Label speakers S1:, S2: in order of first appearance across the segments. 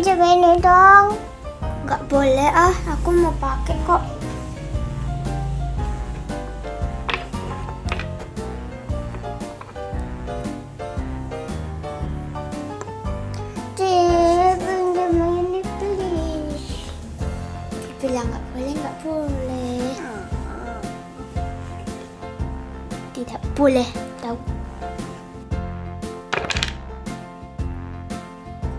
S1: coba ini dong. Nggak boleh ah, aku mau pakai kok. Pinjam ini please. Bilang nggak boleh, nggak boleh. Tidak boleh, tahu?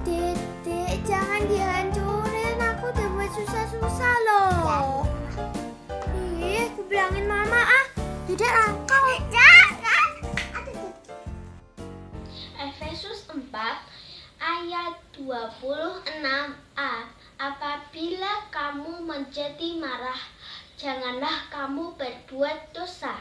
S1: Dedek, jangan dihancurin. Aku udah buat susah-susah loh. Ih, aku bilangin mama ah. Dedek rangkau. Jangan.
S2: Efesus 4 ayat 26a. Apabila kamu menjadi marah, janganlah kamu berbuat dosa.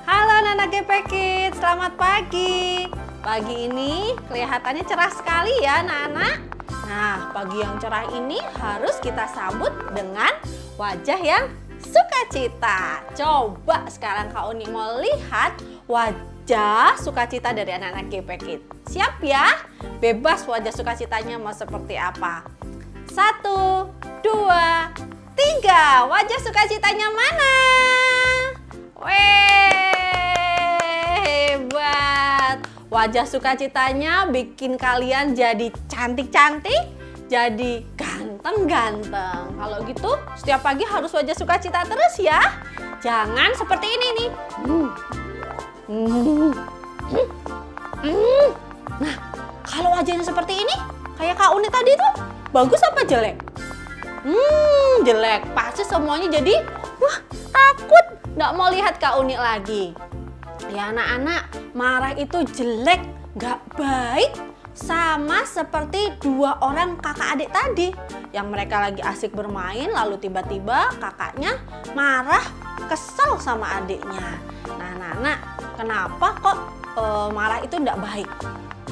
S3: Halo anak-anak GP Kids, selamat pagi. Pagi ini kelihatannya cerah sekali ya anak-anak. Nah, pagi yang cerah ini harus kita sambut dengan wajah yang sukacita. Coba sekarang Kak Uni mau lihat wajah sukacita dari anak-anak GP Kids. Siap ya? Bebas wajah sukacitanya mau seperti apa. 1, 2, 3. Wajah sukacitanya mana? Weh, hebat. Wajah sukacitanya bikin kalian jadi cantik-cantik, jadi ganteng-ganteng. Kalau gitu, setiap pagi harus wajah sukacita terus ya. Jangan seperti ini nih. Nah, kalau wajahnya seperti ini, kayak Kak Uni tadi tuh, bagus apa jelek? Jelek. Pasti semuanya jadi, wah, takut. Nggak mau lihat Kak Uni lagi. Ya anak-anak, marah itu jelek, nggak baik. Sama seperti dua orang kakak adik tadi. Yang mereka lagi asik bermain, lalu tiba-tiba kakaknya marah, kesel sama adiknya. Nah anak-anak, kenapa kok marah itu nggak baik?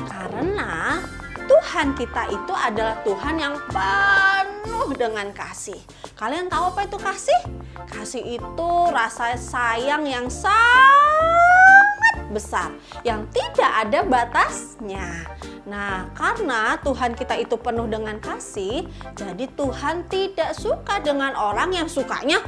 S3: Karena Tuhan kita itu adalah Tuhan yang penuh dengan kasih. Kalian tahu apa itu kasih? Kasih itu rasa sayang yang sangat besar, yang tidak ada batasnya. Nah, karena Tuhan kita itu penuh dengan kasih, jadi Tuhan tidak suka dengan orang yang sukanya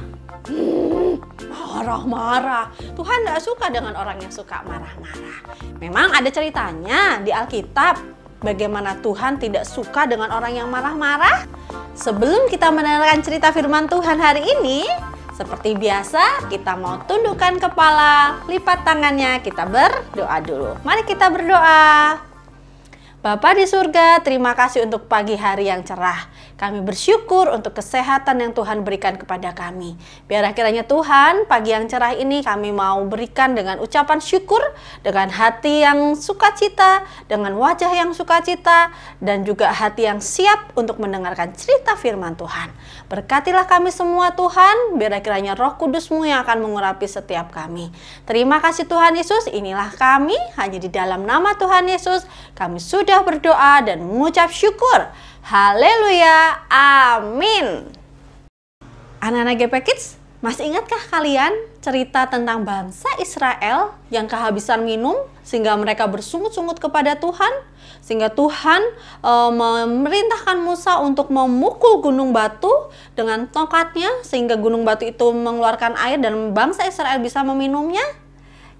S3: marah-marah. Tuhan tidak suka dengan orang yang suka marah-marah. Memang ada ceritanya di Alkitab, bagaimana Tuhan tidak suka dengan orang yang marah-marah. Sebelum kita mendengarkan cerita firman Tuhan hari ini, seperti biasa kita mau tundukkan kepala, lipat tangannya, kita berdoa dulu. Mari kita berdoa. Bapa di surga, terima kasih untuk pagi hari yang cerah. Kami bersyukur untuk kesehatan yang Tuhan berikan kepada kami. Biar akhirnya Tuhan, pagi yang cerah ini kami mau berikan dengan ucapan syukur, dengan hati yang sukacita, dengan wajah yang sukacita, dan juga hati yang siap untuk mendengarkan cerita firman Tuhan. Berkatilah kami semua Tuhan, biar akhirnya Roh Kudus-Mu yang akan mengurapi setiap kami. Terima kasih Tuhan Yesus, inilah kami, hanya di dalam nama Tuhan Yesus, kami sudah berdoa dan mengucap syukur. Haleluya, amin. Anak-anak GP Kids, masih ingatkah kalian cerita tentang bangsa Israel yang kehabisan minum sehingga mereka bersungut-sungut kepada Tuhan? Sehingga Tuhan memerintahkan Musa untuk memukul gunung batu dengan tongkatnya sehingga gunung batu itu mengeluarkan air dan bangsa Israel bisa meminumnya?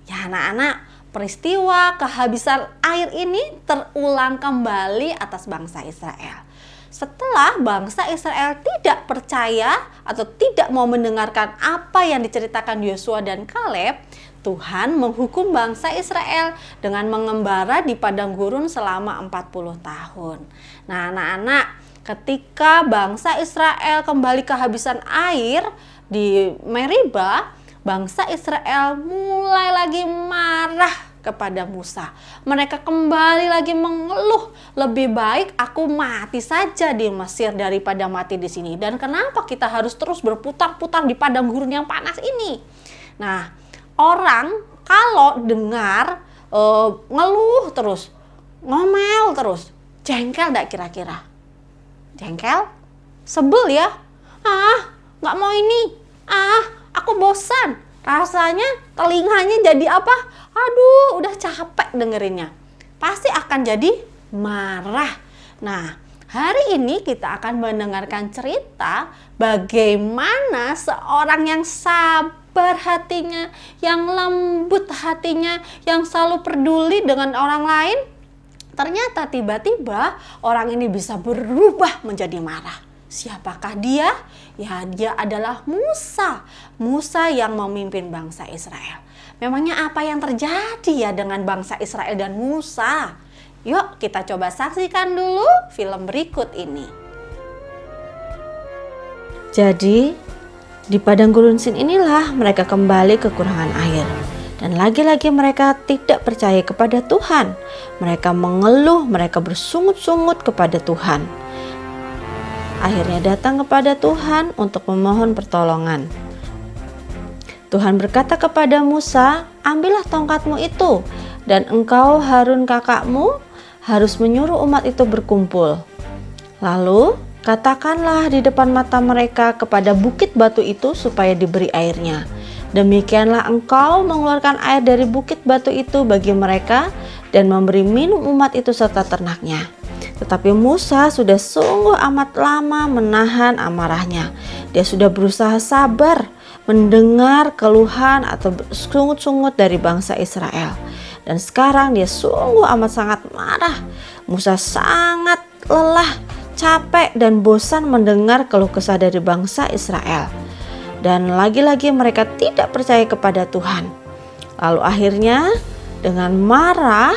S3: Ya anak-anak, peristiwa kehabisan air ini terulang kembali atas bangsa Israel. Setelah bangsa Israel tidak percaya atau tidak mau mendengarkan apa yang diceritakan Yosua dan Kaleb, Tuhan menghukum bangsa Israel dengan mengembara di padang gurun selama 40 tahun. Nah anak-anak, ketika bangsa Israel kembali kehabisan air di Meriba, bangsa Israel mulai lagi marah kepada Musa. Mereka kembali lagi mengeluh, lebih baik aku mati saja di Mesir daripada mati di sini. Dan kenapa kita harus terus berputar-putar di padang gurun yang panas ini? Nah, orang kalau dengar ngeluh terus, ngomel terus, jengkel enggak kira-kira? Jengkel? Sebel ya? Nggak mau ini. Aku bosan. Rasanya telinganya jadi apa? Aduh, udah capek dengerinnya. Pasti akan jadi marah. Nah, Hari ini kita akan mendengarkan cerita bagaimana seorang yang sabar hatinya, yang lembut hatinya, yang selalu peduli dengan orang lain. Ternyata tiba-tiba orang ini bisa berubah menjadi marah. Siapakah dia? Ya, dia adalah Musa. Musa yang memimpin bangsa Israel. Memangnya apa yang terjadi ya dengan bangsa Israel dan Musa? Yuk kita coba saksikan dulu film berikut ini. Jadi di padang gurun Sin inilah mereka kembali kekurangan air. Dan lagi-lagi mereka tidak percaya kepada Tuhan. Mereka mengeluh, mereka bersungut-sungut kepada Tuhan. Akhirnya datang kepada Tuhan untuk memohon pertolongan. Tuhan berkata kepada Musa, ambillah tongkatmu itu, dan engkau Harun kakakmu harus menyuruh umat itu berkumpul. Lalu katakanlah di depan mata mereka kepada bukit batu itu supaya diberi airnya. Demikianlah engkau mengeluarkan air dari bukit batu itu bagi mereka dan memberi minum umat itu serta ternaknya. Tetapi Musa sudah sungguh amat lama menahan amarahnya. Dia sudah berusaha sabar mendengar keluhan atau sungut-sungut dari bangsa Israel. Dan sekarang dia sungguh amat sangat marah. Musa sangat lelah, capek dan bosan mendengar keluh kesah dari bangsa Israel. Dan lagi-lagi mereka tidak percaya kepada Tuhan. Lalu akhirnya dengan marah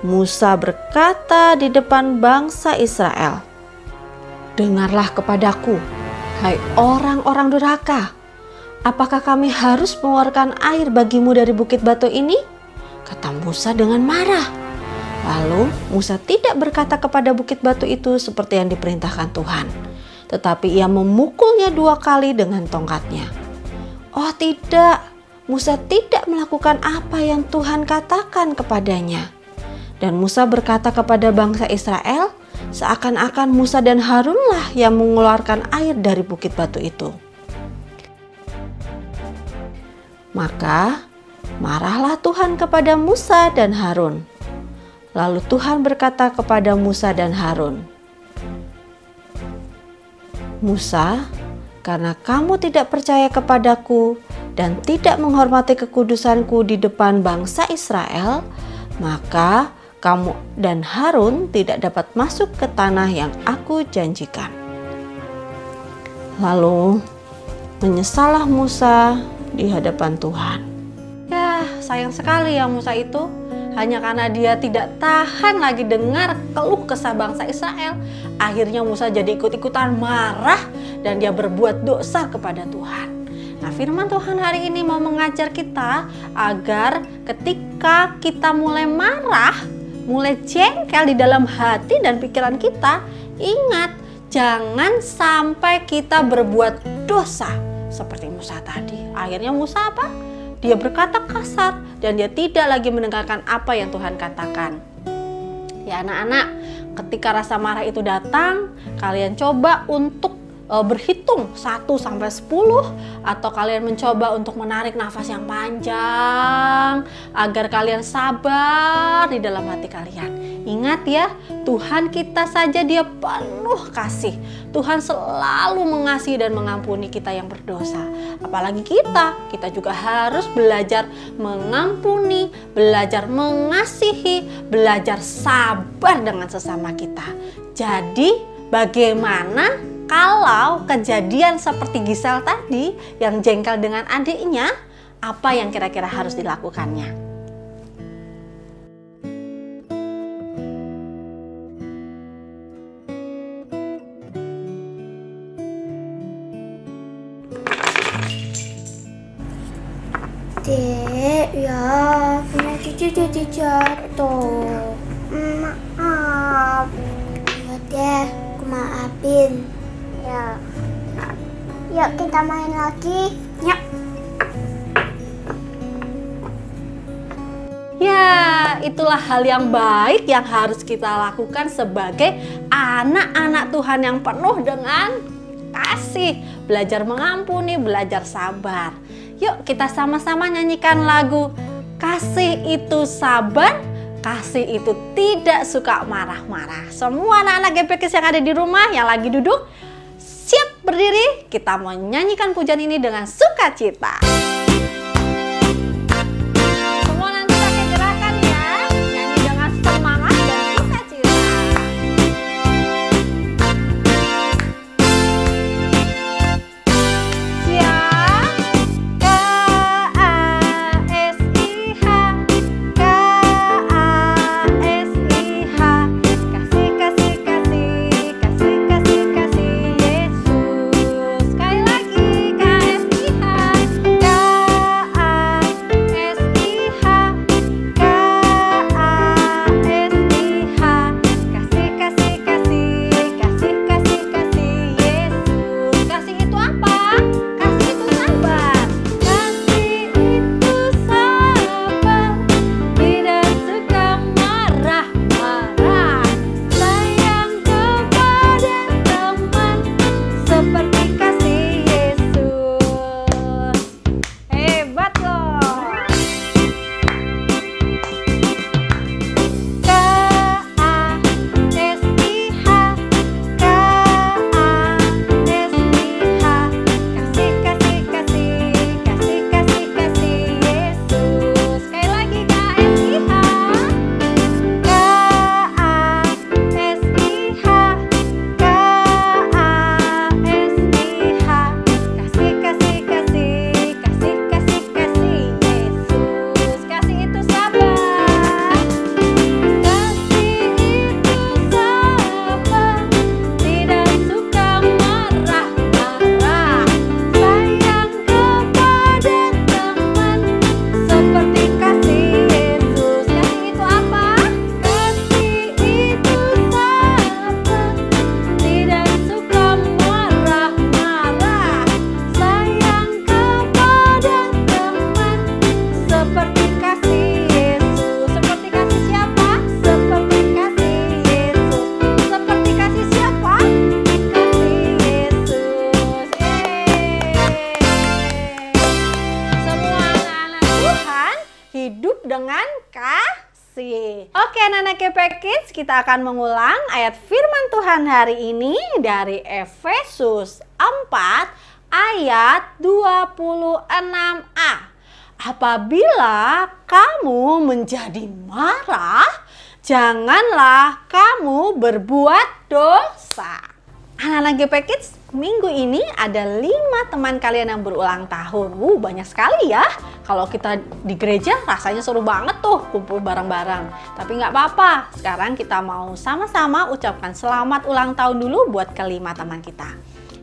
S3: Musa berkata di depan bangsa Israel, dengarlah kepadaku, hai orang-orang durhaka. Apakah kami harus mengeluarkan air bagimu dari bukit batu ini? Kata Musa dengan marah. Lalu Musa tidak berkata kepada bukit batu itu seperti yang diperintahkan Tuhan. Tetapi ia memukulnya 2 kali dengan tongkatnya. Oh tidak, Musa tidak melakukan apa yang Tuhan katakan kepadanya. Dan Musa berkata kepada bangsa Israel, seakan-akan Musa dan Harunlah yang mengeluarkan air dari bukit batu itu. Maka marahlah Tuhan kepada Musa dan Harun. Lalu Tuhan berkata kepada Musa dan Harun, Musa, karena kamu tidak percaya kepadaku dan tidak menghormati kekudusanku di depan bangsa Israel, maka kamu dan Harun tidak dapat masuk ke tanah yang aku janjikan. Lalu menyesallah Musa di hadapan Tuhan. Ya, sayang sekali ya Musa itu. Hanya karena dia tidak tahan lagi dengar keluh kesah bangsa Israel, akhirnya Musa jadi ikut-ikutan marah dan dia berbuat dosa kepada Tuhan. Nah, firman Tuhan hari ini mau mengajar kita agar ketika kita mulai marah, mulai jengkel di dalam hati dan pikiran kita, ingat jangan sampai kita berbuat dosa seperti Musa tadi. Akhirnya Musa apa? Dia berkata kasar dan dia tidak lagi mendengarkan apa yang Tuhan katakan. Ya anak-anak, ketika rasa marah itu datang, kalian coba untuk berhitung 1 sampai 10 atau kalian mencoba untuk menarik nafas yang panjang agar kalian sabar di dalam hati kalian. Ingat ya, Tuhan kita saja dia penuh kasih. Tuhan selalu mengasihi dan mengampuni kita yang berdosa. Apalagi kita juga harus belajar mengampuni, belajar mengasihi, belajar sabar dengan sesama kita. Jadi bagaimana kalau kejadian seperti Gisel tadi yang jengkel dengan adiknya, apa yang kira-kira harus dilakukannya?
S1: Dek, ya punya cucu jadi jatuh. Maaf. Ya deh, aku maafin. Ya. Yuk kita main lagi. Yuk.
S3: Ya, itulah hal yang baik yang harus kita lakukan sebagai anak-anak Tuhan yang penuh dengan kasih. Belajar mengampuni, belajar sabar. Yuk kita sama-sama nyanyikan lagu Kasih itu sabar, Kasih itu tidak suka marah-marah. Semua anak-anak GP Kids yang ada di rumah yang lagi duduk, siap berdiri. Kita mau nyanyikan pujian ini dengan sukacita. Semua nanti pakai gerakan ya. Nyanyi dengan semangat dan sukacita. Dengan kasih. Oke anak-anak GP Kids, kita akan mengulang ayat firman Tuhan hari ini dari Efesus 4 ayat 26a. Apabila kamu menjadi marah, janganlah kamu berbuat dosa. Anak-anak GP Kids, minggu ini ada 5 teman kalian yang berulang tahun. Banyak sekali ya. Kalau kita di gereja rasanya seru banget tuh kumpul bareng-bareng. Tapi nggak apa-apa. Sekarang kita mau sama-sama ucapkan selamat ulang tahun dulu buat ke-5 teman kita.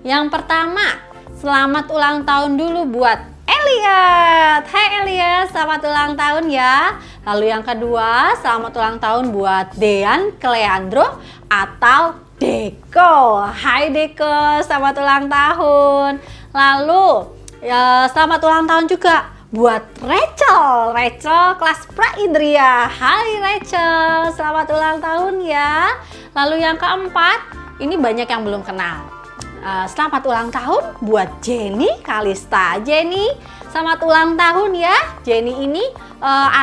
S3: Yang pertama, selamat ulang tahun dulu buat Elliot. Hai Elliot, selamat ulang tahun ya. Lalu yang kedua, selamat ulang tahun buat Dean Cleandro atau Deko. Hai Deko, selamat ulang tahun. Lalu ya, selamat ulang tahun juga buat Rachel kelas Pra Indria. Hai Rachel, selamat ulang tahun ya. Lalu yang keempat, ini banyak yang belum kenal. Selamat ulang tahun buat Jenny Kalista. Jenny, selamat ulang tahun ya. Jenny ini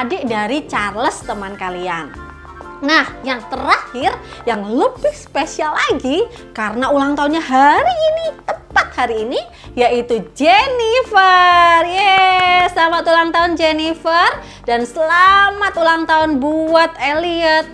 S3: adik dari Charles teman kalian. Nah, yang terakhir, yang lebih spesial lagi, karena ulang tahunnya hari ini, tepat hari ini, yaitu Jennifer. Yeay, selamat ulang tahun Jennifer. Dan selamat ulang tahun buat Elliot,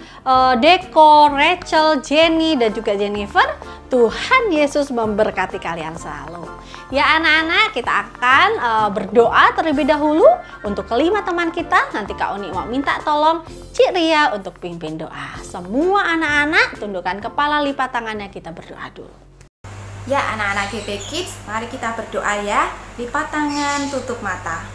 S3: Deko, Rachel, Jenny, dan juga Jennifer. Tuhan Yesus memberkati kalian selalu. Ya anak-anak, kita akan berdoa terlebih dahulu untuk ke-5 teman kita. Nanti Kak Uni mau minta tolong Cik Ria untuk pimpin doa. Semua anak-anak tundukkan kepala, lipat tangannya, kita berdoa dulu.
S4: Ya anak-anak GP Kids, mari kita berdoa ya. Lipat tangan, tutup mata.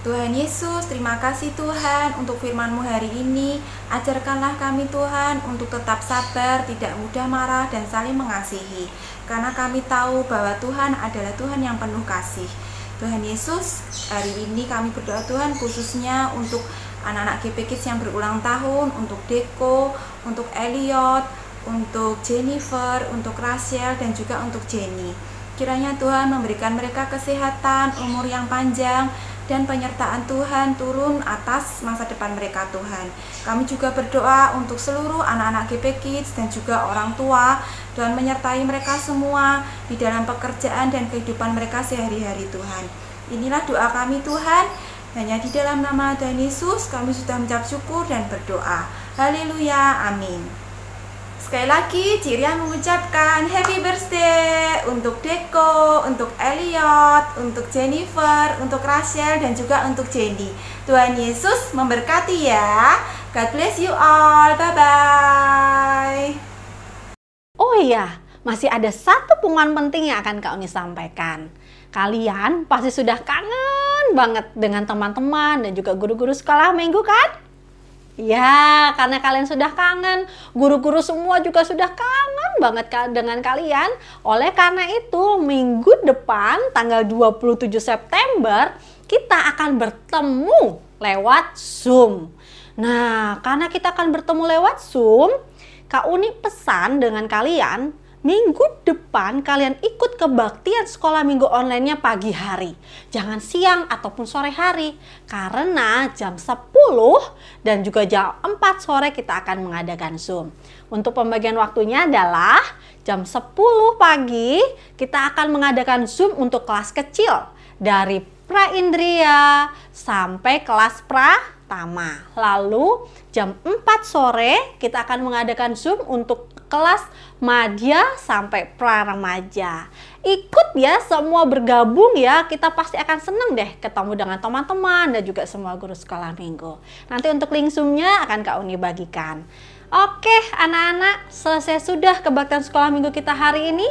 S4: Tuhan Yesus, terima kasih Tuhan untuk firman-Mu hari ini. Ajarkanlah kami Tuhan untuk tetap sabar, tidak mudah marah, dan saling mengasihi. Karena kami tahu bahwa Tuhan adalah Tuhan yang penuh kasih. Tuhan Yesus, hari ini kami berdoa Tuhan khususnya untuk anak-anak GP Kids yang berulang tahun, untuk Deko, untuk Elliot, untuk Jennifer, untuk Rachel, dan juga untuk Jenny. Kiranya Tuhan memberikan mereka kesehatan, umur yang panjang, dan penyertaan Tuhan turun atas masa depan mereka Tuhan. Kami juga berdoa untuk seluruh anak-anak GP Kids dan juga orang tua, Tuhan menyertai mereka semua di dalam pekerjaan dan kehidupan mereka sehari-hari Tuhan. Inilah doa kami Tuhan, hanya di dalam nama Tuhan Yesus kami sudah mengucap syukur dan berdoa. Haleluya, amin. Sekali lagi Cik Rian mengucapkan happy birthday untuk Deko, untuk Elliot, untuk Jennifer, untuk Rachel, dan juga untuk Jenny. Tuhan Yesus memberkati ya. God bless you all. Bye-bye.
S3: Oh iya, masih ada satu pengumuman penting yang akan Kak Uni sampaikan. Kalian pasti sudah kangen banget dengan teman-teman dan juga guru-guru sekolah minggu kan? Ya, karena kalian sudah kangen, guru-guru semua juga sudah kangen banget dengan kalian. Oleh karena itu, minggu depan tanggal 27 September, kita akan bertemu lewat Zoom. Nah, karena kita akan bertemu lewat Zoom, Kak Uni pesan dengan kalian, minggu depan kalian ikut kebaktian sekolah minggu online-nya pagi hari. Jangan siang ataupun sore hari. Karena jam 10 dan juga jam 4 sore kita akan mengadakan Zoom. Untuk pembagian waktunya adalah jam 10 pagi kita akan mengadakan Zoom untuk kelas kecil. Dari pra-indria sampai kelas pratama. Lalu jam 4 sore kita akan mengadakan Zoom untuk kelas madya sampai pra-remaja. Ikut ya, semua bergabung ya. Kita pasti akan senang deh ketemu dengan teman-teman dan juga semua guru sekolah minggu. Nanti untuk link Zoom-nya akan Kak Uni bagikan. Oke anak-anak, selesai sudah kebaktian sekolah minggu kita hari ini.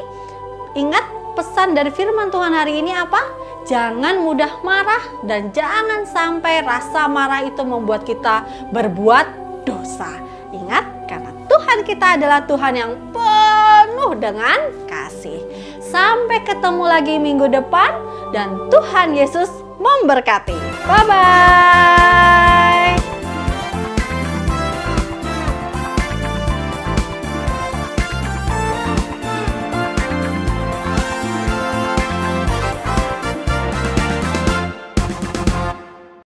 S3: Ingat pesan dari firman Tuhan hari ini apa? Jangan mudah marah dan jangan sampai rasa marah itu membuat kita berbuat dosa. Ingat, karena Tuhan kita adalah Tuhan yang penuh dengan kasih. Sampai ketemu lagi minggu depan dan Tuhan Yesus memberkati. Bye-bye.